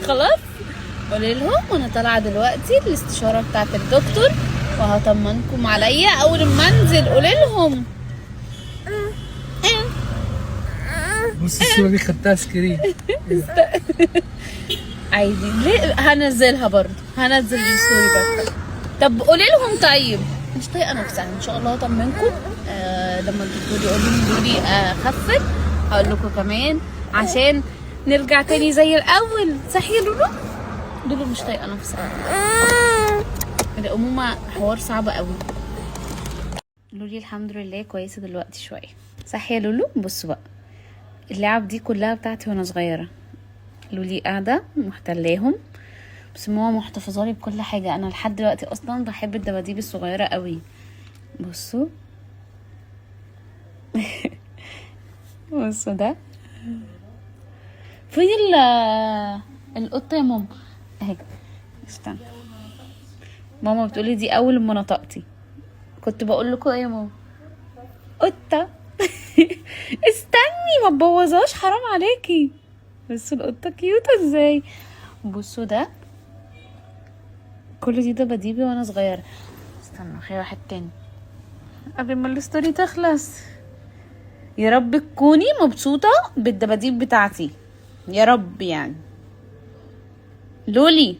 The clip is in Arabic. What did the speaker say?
خلاص قولي لهم وانا طالعه دلوقتي الاستشاره بتاعت الدكتور وهطمنكم عليا اول ما انزل. قولي لهم بص الصورة دي خدتها سكرين. عادي. ليه هنزلها برضه، هنزل الستوري برضه. طب قولي لهم طيب مش طايقه نفسها ان شاء الله اطمنكم. لما الدكتور يقول لي خفت هقول لكم كمان عشان نرجع تاني زي الاول. صحي يا لولو؟ لولو مش طايقه نفسها. الامومه حوار صعب قوي. لولي الحمد لله كويسه دلوقتي شويه. صحي يا لولو؟ بصوا بقى اللعب دي كلها بتاعتي وانا صغيره. لولي قاعده محتلاهم بس ماما محتفظالي بكل حاجه. انا لحد دلوقتي اصلا بحب الدباديب الصغيره قوي. بصوا بصوا ده فين القطه يا ماما اهي. استنى ماما بتقولي دي اول ما نطقتي كنت بقول لكم ايه يا ماما؟ قطه. استني ما تبوظهاش حرام عليكي. بصوا القطه كيوته ازاي. بصوا ده كل دي دباديبي وانا صغيره. استنى في واحد تاني قبل ما الستوري تخلص. يا رب تكوني مبسوطه بالدباديب بتاعتي يا رب. يعني لولي